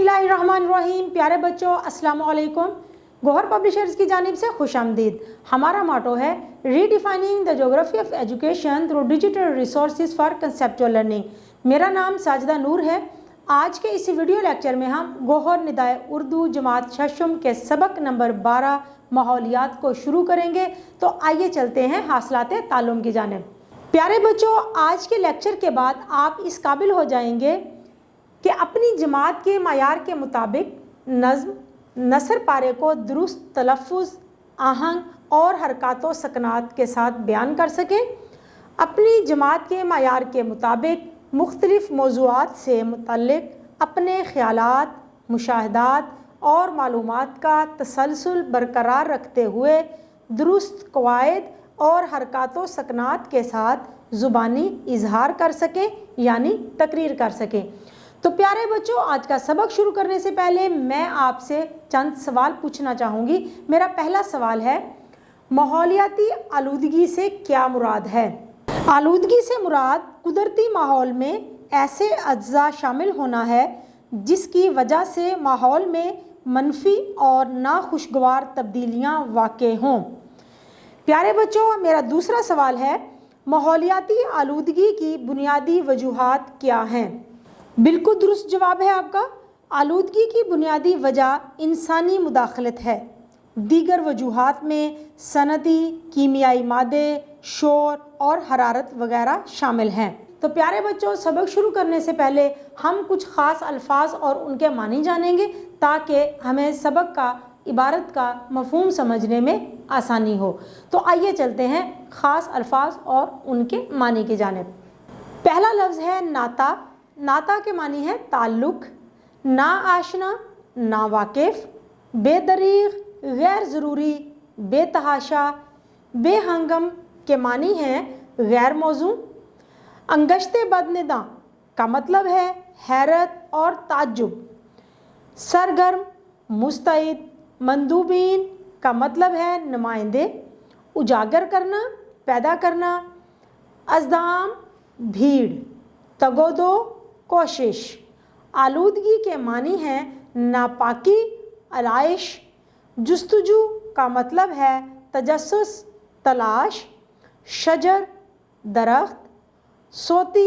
बिस्मिल्लाहिर्रहमानिर्रहीम। प्यारे बच्चों, अस्सलाम वालेकुम। गौहर पब्लिशर्स की जानिब से खुशामदीद। हमारा मोटो है redefining the geography of education through digital resources for conceptual learning. मेरा नाम साजिदा नूर है। आज के इस वीडियो लेक्चर में हम गौहर निदाए उर्दू जमात शशम के सबक नंबर 12 माहौलियात को शुरू करेंगे। तो आइए चलते हैं हासिलाते ताल्लुम की जानिब। प्यारे बच्चों, आज के लेक्चर के बाद आप इस काबिल हो जाएंगे कि अपनी जमात के मायार के मुताबिक नज़्म नसर पारे को दुरुस्त तलफ़ुज़, आहंग और हरकत व सकनात के साथ बयान कर सकें। अपनी जमात के मायार के मुताबिक मुख्तलिफ़ मौज़ूआत से मुतल्लिक़ अपने ख़यालात, मुशाहदात और मालूमात का तसलसल बरकरार रखते हुए दुरुस्त क़वाइद और हरकत व सकनात के साथ ज़ुबानी इजहार कर सकें, यानी तकरीर कर सकें। तो प्यारे बच्चों, आज का सबक शुरू करने से पहले मैं आपसे चंद सवाल पूछना चाहूँगी। मेरा पहला सवाल है, माहौलियाती आलूदगी से क्या मुराद है? आलूदगी से मुराद कुदरती माहौल में ऐसे अज्जा शामिल होना है जिसकी वजह से माहौल में मनफी और नाखुशगवार तब्दीलियाँ वाक़े हों। प्यारे बच्चों, मेरा दूसरा सवाल है, माहौलियाती आलूदगी की बुनियादी वजूहात क्या हैं? बिल्कुल दुरुस्त जवाब है आपका। आलूदगी की बुनियादी वजह इंसानी मुदाखलत है। दीगर वजूहात में सनती, कीमियाई मादे, शोर और हरारत वगैरह शामिल हैं। तो प्यारे बच्चों, सबक शुरू करने से पहले हम कुछ ख़ास अल्फाज और उनके मानी जानेंगे ताकि हमें सबक का इबारत का मफ़हूम समझने में आसानी हो। तो आइए चलते हैं ख़ास अल्फाज और उनके मानी की जानिब। पहला लफ्ज़ है नाता। नाता के मानी है ताल्लुक़, ना आशना, ना वाकिफ़, बेदरीग़, गैर ज़रूरी, बेतहाशा। बेहंगम के मानी हैं गैर मौजू। अंगश्ते बदनिदा का मतलब है हैरत और ताज्जुब। सरगर्म, मुस्तैद। मंदूबीन का मतलब है नुमाइंदे। उजागर करना, पैदा करना। अज़दाम, भीड़। तगोदो, कोशिश। आलूदगी के मानी हैं नापाकी, अलाइश। जुस्तजू का मतलब है तजस्सुस, तलाश। शजर, दरख्त। सोती,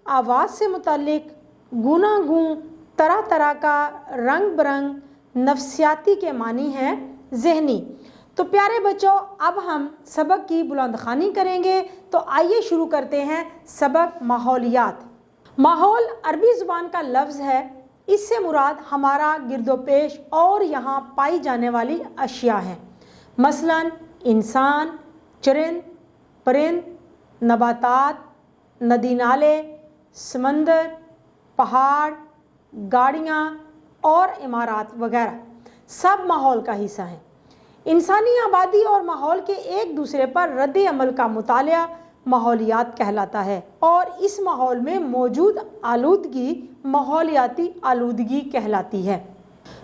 आवाज़ से मुतल्लिक। गूनागूं, तरह तरह का, रंग बरंग। नफ्सियाती के मानी हैं ज़हनी। तो प्यारे बच्चों, अब हम सबक की बुलंद ख़वानी करेंगे। तो आइए शुरू करते हैं सबक माहौलियात। माहौल अरबी ज़ुबान का लफ्ज़ है। इससे मुराद हमारा गिरदोपेश और यहाँ पाई जाने वाली अशिया हैं। मसलन इंसान, चरिंद, परिंद, नबातात, नदी नाले, समंदर, पहाड़, गाड़ियाँ और इमारात वगैरह सब माहौल का हिस्सा हैं। इंसानी आबादी और माहौल के एक दूसरे पर रद्द अमल का मुतालिया माहौलियात कहलाता है और इस माहौल में मौजूद आलूदगी माहौलियाती आलूदगी कहलाती है।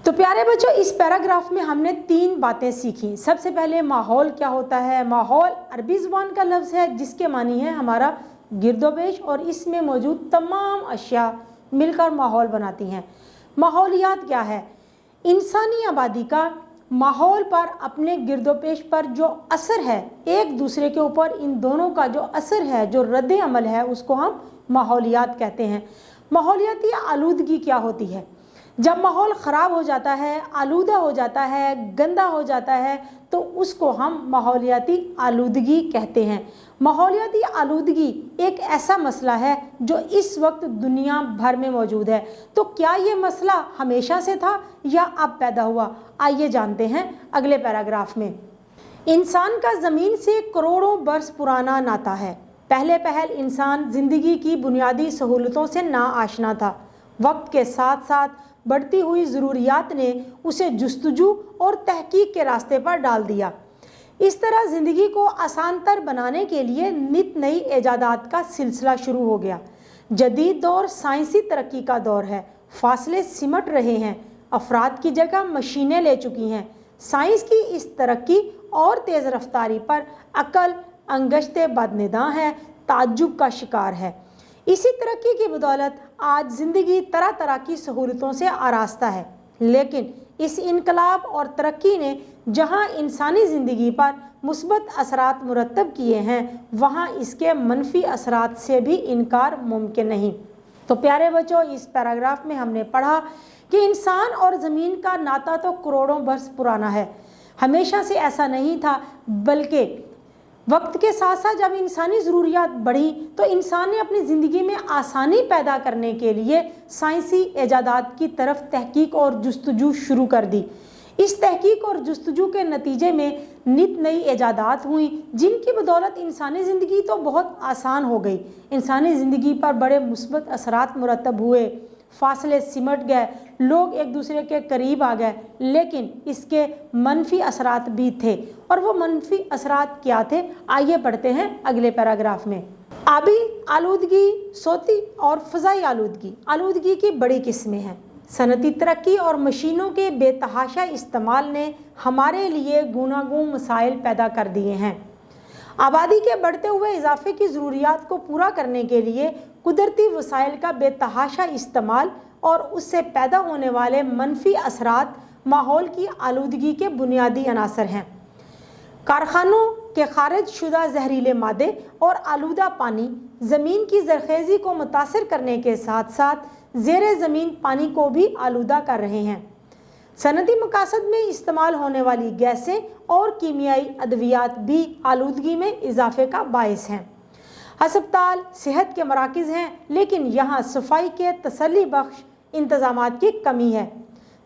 तो प्यारे बच्चों, इस पैराग्राफ में हमने 3 बातें सीखी। सबसे पहले माहौल क्या होता है। माहौल अरबी ज़ुबान का लफ्ज़ है जिसके मानी है हमारा गिरदोपेश और इसमें मौजूद तमाम अशिया मिलकर माहौल बनाती हैं। माहौलियात क्या है? इंसानी आबादी का माहौल पर अपने गिरदोपेश पर जो असर है, एक दूसरे के ऊपर इन दोनों का जो असर है, जो रद्द अमल है, उसको हम माहौलियात कहते हैं। माहौलियाती आलूदगी क्या होती है? जब माहौल ख़राब हो जाता है, आलूदा हो जाता है, गंदा हो जाता है, तो उसको हम माहौलियाती आलूदगी कहते हैं। माहौलियाती आलूदगी एक ऐसा मसला है जो इस वक्त दुनिया भर में मौजूद है। तो क्या ये मसला हमेशा से था या अब पैदा हुआ? आइए जानते हैं अगले पैराग्राफ में। इंसान का ज़मीन से करोड़ों बरस पुराना नाता है। पहले पहल इंसान ज़िंदगी की बुनियादी सहूलतों से ना आशना था। वक्त के साथ साथ बढ़ती हुई ज़रूरियात ने उसे जुस्तजू और तहकीक के रास्ते पर डाल दिया। इस तरह ज़िंदगी को आसानतर बनाने के लिए नित नई ईजादात का सिलसिला शुरू हो गया। जदीद दौर साइंसी तरक्की का दौर है। फासले सिमट रहे हैं। अफराद की जगह मशीनें ले चुकी हैं। साइंस की इस तरक्की और तेज़ रफ्तारी पर अक्ल अंगश्ते बदनिगाह है, ताज्जुब का शिकार है। इसी तरक्की की बदौलत آج زندگی طرح طرح کی سہولتوں سے آراستہ ہے، لیکن اس انقلاب اور ترقی نے جہاں انسانی زندگی پر مثبت اثرات مرتب کیے ہیں، وہاں اس کے منفی اثرات سے بھی انکار ممکن نہیں۔ تو پیارے بچوں، اس پیراگراف میں ہم نے پڑھا کہ انسان اور زمین کا ناطہ تو کروڑوں برس پرانا ہے، ہمیشہ سے ایسا نہیں تھا، بلکہ وقت کے ساتھ ساتھ جب انسانی ضروریات بڑھی تو انسان نے اپنی زندگی میں آسانی پیدا کرنے کے لیے سائنسی ایجادات کی طرف تحقیق اور جستجو شروع کر دی۔ اس تحقیق اور جستجو کے نتیجے میں نت نئی ایجادات ہوئیں، جن کی بدولت انسانی زندگی تو بہت آسان ہو گئی، انسانی زندگی پر بڑے مثبت اثرات مرتب ہوئے، فاصلے سمٹ گئے، لوگ ایک دوسرے کے قریب آ گئے، لیکن اس کے منفی اثرات بھی تھے، اور وہ منفی اثرات کیا تھے آئیے پڑھتے ہیں اگلے پیراگراف میں۔ آبی آلودگی، صوتی اور فضائی آلودگی کی بڑی قسمیں ہیں۔ صنعتی ترقی اور مشینوں کے بے تحاشا استعمال نے ہمارے لیے گوناگون مسائل پیدا کر دیے ہیں۔ آبادی کے بڑھتے ہوئے اضافے کی ضروریات کو پورا کرنے کے لیے قدرتی وسائل کا بے تحاشا استعمال اور اس سے پیدا ہونے والے منفی اثرات ماحول کی آلودگی کے بنیادی عناصر ہیں۔ کارخانوں کے خارج شدہ زہریلے مادے اور آلودہ پانی زمین کی زرخیزی کو متاثر کرنے کے ساتھ ساتھ زیر زمین پانی کو بھی آلودہ کر رہے ہیں۔ صنعتی مقاصد میں استعمال ہونے والی گیسیں اور کیمیائی ادویات بھی آلودگی میں اضافے کا باعث ہیں۔ ہسپتال صحت کے مراکز ہیں، لیکن یہاں صفائی کے تسلی بخش انتظامات کی کمی ہے۔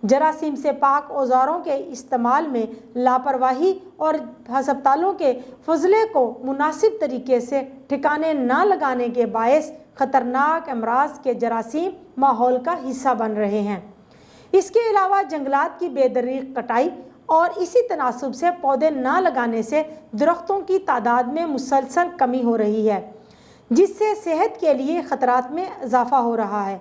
جراثیم سے پاک اوزاروں کے استعمال میں لاپرواہی اور ہسپتالوں کے فضلے کو مناسب طریقے سے ٹھکانے نہ لگانے کے باعث خطرناک امراض کے جراثیم ماحول کا حصہ بن رہے ہیں۔ اس کے علاوہ جنگلات کی بے دریغ کٹائی اور اسی تناسب سے پودے نہ لگانے سے درختوں کی تعداد میں مسلسل کمی ہو رہی ہے، جس سے صحت کے لیے خطرات میں اضافہ ہو رہا ہے۔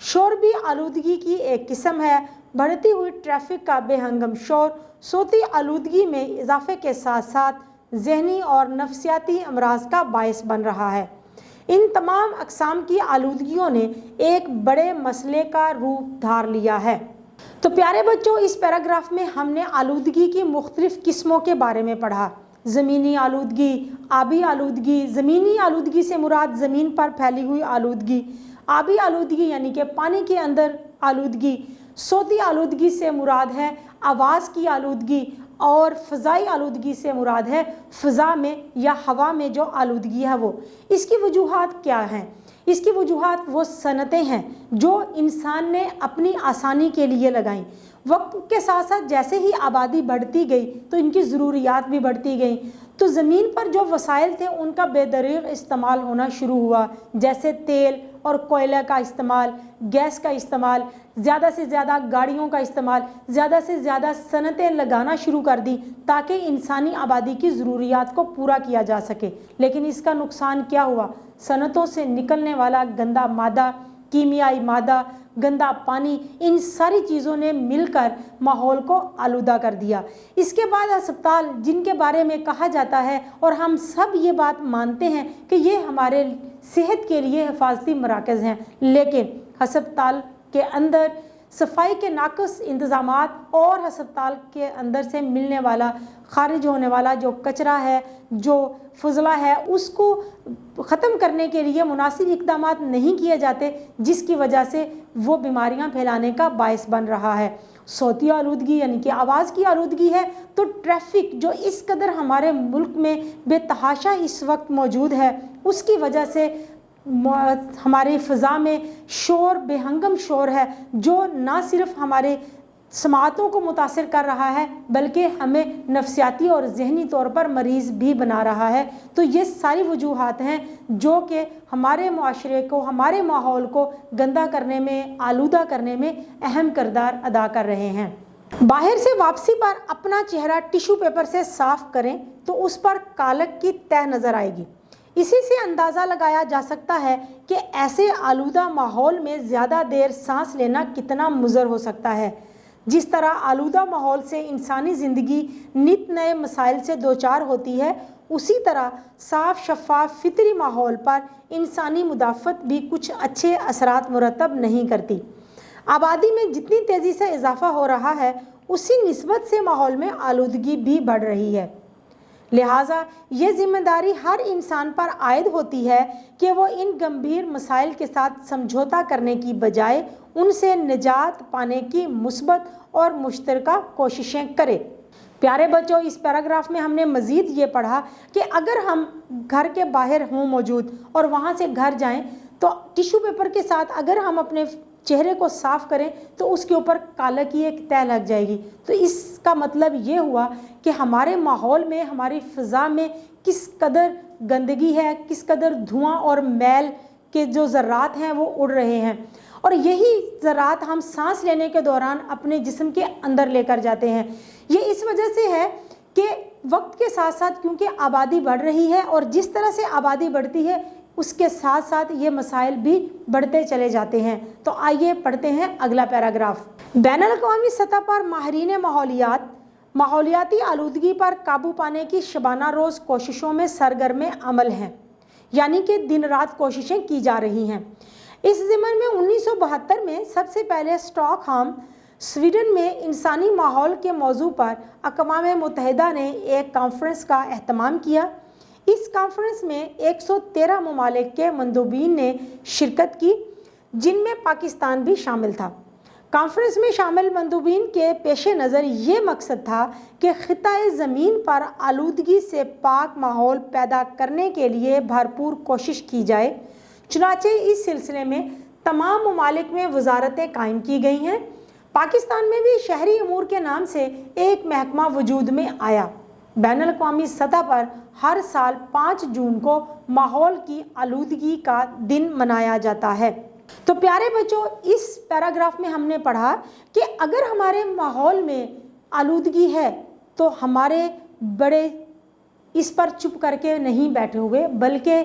شور بھی آلودگی کی ایک قسم ہے۔ بڑھتی ہوئی ٹریفک کا بے ہنگم شور صوتی آلودگی میں اضافے کے ساتھ ساتھ ذہنی اور نفسیاتی امراض کا باعث بن رہا ہے۔ ان تمام اقسام کی آلودگیوں نے ایک بڑے مسئلے کا روپ دھار لیا ہے۔ تو پیارے بچوں، اس پیراگراف میں ہم نے آلودگی کی مختلف قسموں کے بارے میں پڑھا۔ زمینی آلودگی، آبی آلودگی۔ زمینی آلودگی سے مراد زمین پر پھیلی ہوئی آلودگی، آبی آلودگی یعنی کہ پانی کے اندر آلودگی، صوتی آلودگی سے مراد ہے آواز کی آلودگی، اور فضائی آلودگی سے مراد ہے فضا میں یا ہوا میں جو آلودگی ہے وہ۔ اس کی وجوہات کیا ہیں؟ اس کی وجوہات وہ صنعتیں ہیں جو انسان نے اپنی آسانی کے لیے لگائیں۔ وقت کے ساتھ ساتھ جیسے ہی آبادی بڑھتی گئی تو ان کی ضروریات بھی بڑھتی گئیں، تو زمین پر جو وسائل تھے ان کا بے دریغ استعمال ہونا شروع ہوا، جیسے تیل اور کوئلہ کا استعمال، گیس کا استعمال، زیادہ سے زیادہ گاڑیوں کا استعمال، زیادہ سے زیادہ صنعتیں لگانا شروع کر دی تاکہ انسانی آبادی کی ضروریات کو پورا کیا جا سکے۔ لیکن اس کا نقصان کیا ہوا؟ صنعتوں سے نکلنے والا گندا مادہ، کیمیائی مادہ، گندا پانی، ان ساری چیزوں نے مل کر ماحول کو آلودہ کر دیا۔ اس کے بعد ہسپتال، جن کے بارے میں کہا جاتا ہے اور ہم سب یہ بات مانتے ہیں کہ یہ ہمارے صحت کے لیے حفاظتی مراکز ہیں، لیکن ہسپتال کے اندر صفائی کے ناقص انتظامات اور ہسپتال کے اندر سے ملنے والا خارج ہونے والا جو کچرا ہے، جو فضلہ ہے، اس کو ختم کرنے کے لیے مناسب اقدامات نہیں کیے جاتے، جس کی وجہ سے وہ بیماریاں پھیلانے کا باعث بن رہا ہے۔ صوتی آلودگی یعنی کہ آواز کی آلودگی ہے تو ٹریفک جو اس قدر ہمارے ملک میں بے تحاشا اس وقت موجود ہے، اس کی وجہ سے ہماری فضا میں شور، بے ہنگم شور ہے، جو نہ صرف ہمارے سماعتوں کو متاثر کر رہا ہے بلکہ ہمیں نفسیاتی اور ذہنی طور پر مریض بھی بنا رہا ہے۔ تو یہ ساری وجوہات ہیں جو کہ ہمارے معاشرے کو، ہمارے ماحول کو گندا کرنے میں، آلودہ کرنے میں اہم کردار ادا کر رہے ہیں۔ باہر سے واپسی پر اپنا چہرہ ٹیشو پیپر سے صاف کریں تو اس پر کالک کی تہ نظر آئے گی۔ اسی سے اندازہ لگایا جا سکتا ہے کہ ایسے آلودہ ماحول میں زیادہ دیر سانس لینا کتنا مضر ہو سکتا ہے۔ جس طرح آلودہ ماحول سے انسانی زندگی نت نئے مسائل سے دوچار ہوتی ہے، उसी तरह साफ शफाफ फितरी माहौल पर इंसानी मुदाफ़त भी कुछ अच्छे असरात मुरतब नहीं करती। आबादी में जितनी तेज़ी से इजाफ़ा हो रहा है उसी निस्बत से माहौल में आलूदगी भी बढ़ रही है। लिहाजा ये जिम्मेदारी हर इंसान पर आयद होती है कि वो इन गंभीर मसाइल के साथ समझौता करने की बजाय उनसे निजात पाने की मुस्बत और मुश्तरका कोशिशें करे। प्यारे बच्चों, इस पैराग्राफ में हमने मज़ीद ये पढ़ा कि अगर हम घर के बाहर हों मौजूद और वहाँ से घर जाएं तो टिश्यू पेपर के साथ अगर हम अपने चेहरे को साफ़ करें तो उसके ऊपर काला की एक तह लग जाएगी। तो इसका मतलब ये हुआ कि हमारे माहौल में, हमारी फ़िज़ा में किस कदर गंदगी है, किस कदर धुआं और मैल के जो ज़रात हैं वो उड़ रहे हैं, और यही ज़रात हम सांस लेने के दौरान अपने जिस्म के अंदर लेकर जाते हैं। ये इस वजह से है कि वक्त के साथ साथ क्योंकि आबादी बढ़ रही है और जिस तरह से आबादी बढ़ती है उसके साथ साथ ये मसाइल भी बढ़ते चले जाते हैं। तो आइए पढ़ते हैं अगला पैराग्राफ। बैनुल-अक़वामी सतह पर माहिरीन माहौलियाती आलूदगी पर काबू पाने की शबाना रोज़ कोशिशों में सरगर्म अमल हैं, यानी कि दिन रात कोशिशें की जा रही हैं। इस ज़िम्न में 1972 में सबसे पहले स्टॉकहोम स्वीडन में इंसानी माहौल के मौजू पर अक़वाम मुत्तहिदा ने एक कॉन्फ्रेंस का एहतमाम किया। इस कॉन्फ्रेंस में 113 ममालिक के मंदूबीन ने शिरकत की, जिनमें पाकिस्तान भी शामिल था। कॉन्फ्रेंस में शामिल मंदूबीन के पेश नज़र ये मकसद था कि ख़ित्ता-ए ज़मीन पर आलूदगी से पाक माहौल पैदा करने के लिए भरपूर कोशिश की जाए। चुनाचे इस सिलसिले में तमाम ममालिक में वजारतें कायम की गई हैं। पाकिस्तान में भी शहरी अमूर के नाम से एक महकमा वजूद में आया। बैनुल-अक़वामी सतह पर हर साल 5 जून को माहौल की आलूदगी का दिन मनाया जाता है। तो प्यारे बच्चों, इस पैराग्राफ में हमने पढ़ा कि अगर हमारे माहौल में आलूदगी है तो हमारे बड़े इस पर चुप करके नहीं बैठे हुए, बल्कि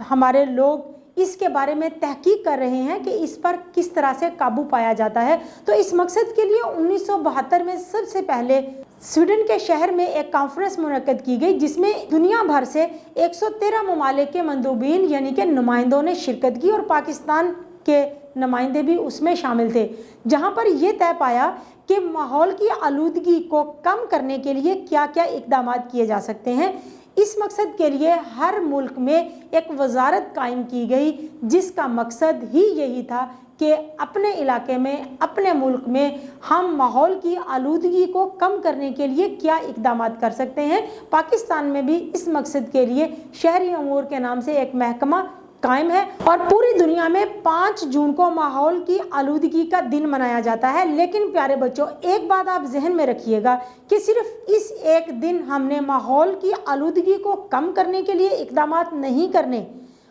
हमारे लोग इसके बारे में तहकीक कर रहे हैं कि इस पर किस तरह से काबू पाया जाता है। तो इस मकसद के लिए 1972 में सबसे पहले स्वीडन के शहर में एक कॉन्फ्रेंस मुनक्कद की गई, जिसमें दुनिया भर से 113 ममालिक के मंदूबीन यानी कि नुमाइंदों ने शिरकत की और पाकिस्तान के नुमाइंदे भी उसमें शामिल थे, जहां पर यह तय पाया कि माहौल की आलूदगी को कम करने के लिए क्या क्या इक़दाम किए जा सकते हैं। इस मकसद के लिए हर मुल्क में एक वजारत कायम की गई, जिसका मकसद ही यही था कि अपने इलाके में, अपने मुल्क में हम माहौल की आलूदगी को कम करने के लिए क्या इक़दाम कर सकते हैं। पाकिस्तान में भी इस मकसद के लिए शहरी अमूर के नाम से एक महकमा कायम है और पूरी दुनिया में 5 जून को माहौल की आलूदगी का दिन मनाया जाता है। लेकिन प्यारे बच्चों, एक बात आप जहन में रखिएगा कि सिर्फ इस एक दिन हमने माहौल की आलूदगी को कम करने के लिए इक़दाम नहीं करने,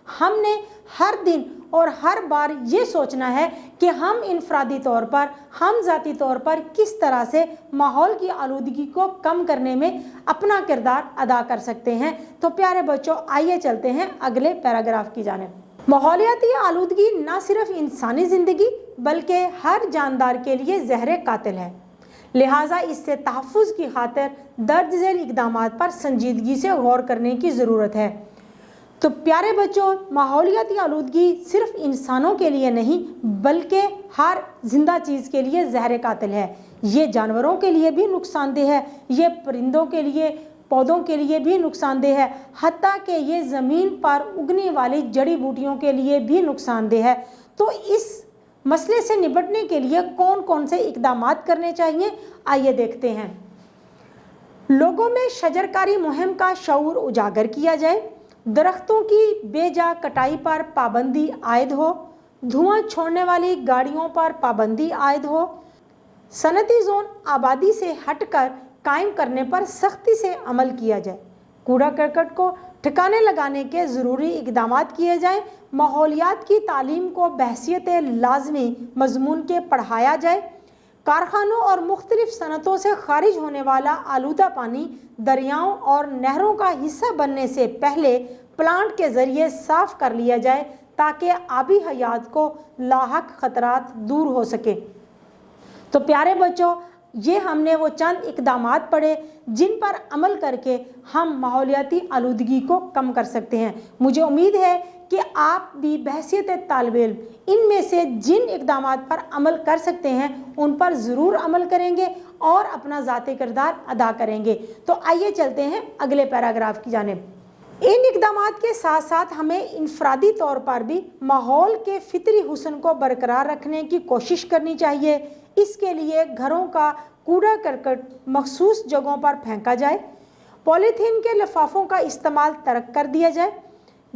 हमने हर दिन और हर बार ये सोचना है कि हम इनफरादी तौर पर, हम ज़ाती तौर पर किस तरह से माहौल की आलूदगी को कम करने में अपना किरदार अदा कर सकते हैं। तो प्यारे बच्चों, आइए चलते हैं अगले पैराग्राफ की जानिब। माहौलियाती आलूदगी न सिर्फ इंसानी ज़िंदगी बल्कि हर जानदार के लिए ज़हर कातिल है, लिहाजा इससे तहफ़्फ़ुज़ की खातिर दर्ज झेल इक़दाम पर संजीदगी से गौर करने की ज़रूरत है। तो प्यारे बच्चों, माहौलियाती आलूदगी सिर्फ इंसानों के लिए नहीं बल्कि हर जिंदा चीज़ के लिए ज़हर कातिल है। ये जानवरों के लिए भी नुकसानदेह है, ये परिंदों के लिए, पौधों के लिए भी नुकसानदेह है, हत्ता कि ये ज़मीन पर उगने वाली जड़ी बूटियों के लिए भी नुकसानदेह है। तो इस मसले से निपटने के लिए कौन कौन से इक़दाम करने चाहिए, आइए देखते हैं। लोगों में शजरकारी मुहिम का शऊर उजागर किया जाए, दरख्तों की बेजा कटाई पर पाबंदी आयद हो, धुआं छोड़ने वाली गाड़ियों पर पाबंदी आयद हो, सनती जोन आबादी से हटकर कायम करने पर सख्ती से अमल किया जाए, कूड़ा करकट को ठिकाने लगाने के ज़रूरी इक़दाम किए जाएं, माहौलियात की तालीम को बहसियत लाज़मी मज़मून के पढ़ाया जाए, कारखानों और मुख्तलिफ सनतों से खारिज होने वाला आलूदा पानी दरियाओं और नहरों का हिस्सा बनने से पहले प्लांट के ज़रिए साफ़ कर लिया जाए ताकि आबी हयात को लाहक ख़तरात दूर हो सके। तो प्यारे बच्चों, یہ ہم نے وہ چند اقدامات پڑھے جن پر عمل کر کے ہم ماحولیاتی آلودگی کو کم کر سکتے ہیں۔ مجھے امید ہے کہ آپ بھی بحیثیت طالب علم ان میں سے جن اقدامات پر عمل کر سکتے ہیں ان پر ضرور عمل کریں گے اور اپنا ذاتی کردار ادا کریں گے۔ تو آئیے چلتے ہیں اگلے پیراگراف کی جانب۔ ان اقدامات کے ساتھ ساتھ ہمیں انفرادی طور پر بھی ماحول کے فطری حسن کو برقرار رکھنے کی کوشش کرنی چاہیے۔ اس کے لیے گھروں کا کوڑا کرکٹ مخصوص جگہوں پر پھینکا جائے، پولیتھین کے لفافوں کا استعمال ترک کر دیا جائے،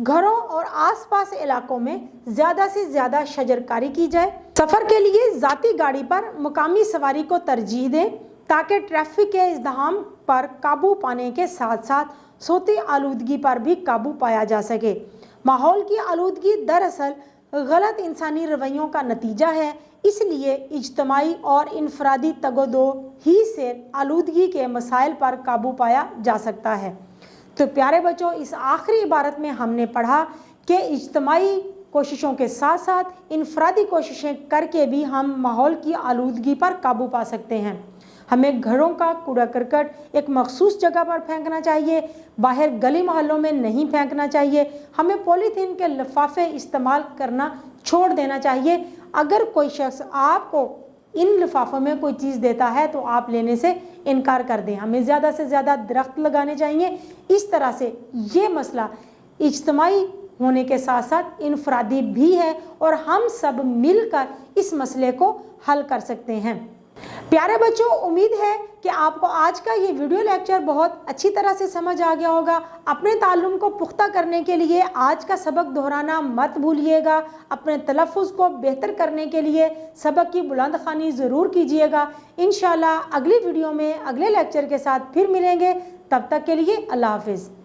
گھروں اور آس پاس علاقوں میں زیادہ سے زیادہ شجرکاری کی جائے، سفر کے لیے ذاتی گاڑی پر مقامی سواری کو ترجیح دیں تاکہ ٹریفک کے ازدحام پر قابو پانے کے ساتھ ساتھ صوتی آلودگی پر بھی قابو پایا جا سکے۔ ماحول کی آلودگی دراصل غلط انسانی رویوں کا نتیجہ ہے، اس لیے اجتماعی اور انفرادی تگ و دو ہی سے آلودگی کے مسائل پر قابو پایا جا سکتا ہے۔ تو پیارے بچوں، اس آخری عبارت میں ہم نے پڑھا کہ اجتماعی کوششوں کے ساتھ ساتھ انفرادی کوششیں کر کے بھی ہم ماحول کی آلودگی پر قابو پا سکتے ہیں۔ ہمیں گھروں کا کوڑا کرکٹ ایک مخصوص جگہ پر پھینکنا چاہیے، باہر گلی محلوں میں نہیں پھینکنا چاہیے۔ ہمیں پولیتھین کے لفافے استعمال کرنا چھوڑ دینا چاہیے۔ اگر کوئی شخص آپ کو ان لفافوں میں کوئی چیز دیتا ہے تو آپ لینے سے انکار کر دیں۔ ہمیں زیادہ سے زیادہ درخت لگانے چاہیے۔ اس طرح سے یہ مسئلہ اجتماعی ہونے کے ساتھ ساتھ انفرادی بھی ہے اور ہم سب مل کر اس مسئلے کو حل کر سکتے ہیں۔ پیارے بچوں، امید ہے کہ آپ کو آج کا یہ ویڈیو لیکچر بہت اچھی طرح سے سمجھ آ گیا ہوگا۔ اپنے تعلم کو پختہ کرنے کے لیے آج کا سبق دہرانا مت بھولیے گا۔ اپنے تلفظ کو بہتر کرنے کے لیے سبق کی بلند خوانی ضرور کیجیے گا۔ انشاءاللہ اگلی ویڈیو میں اگلے لیکچر کے ساتھ پھر ملیں گے۔ تب تک کے لیے اللہ حافظ۔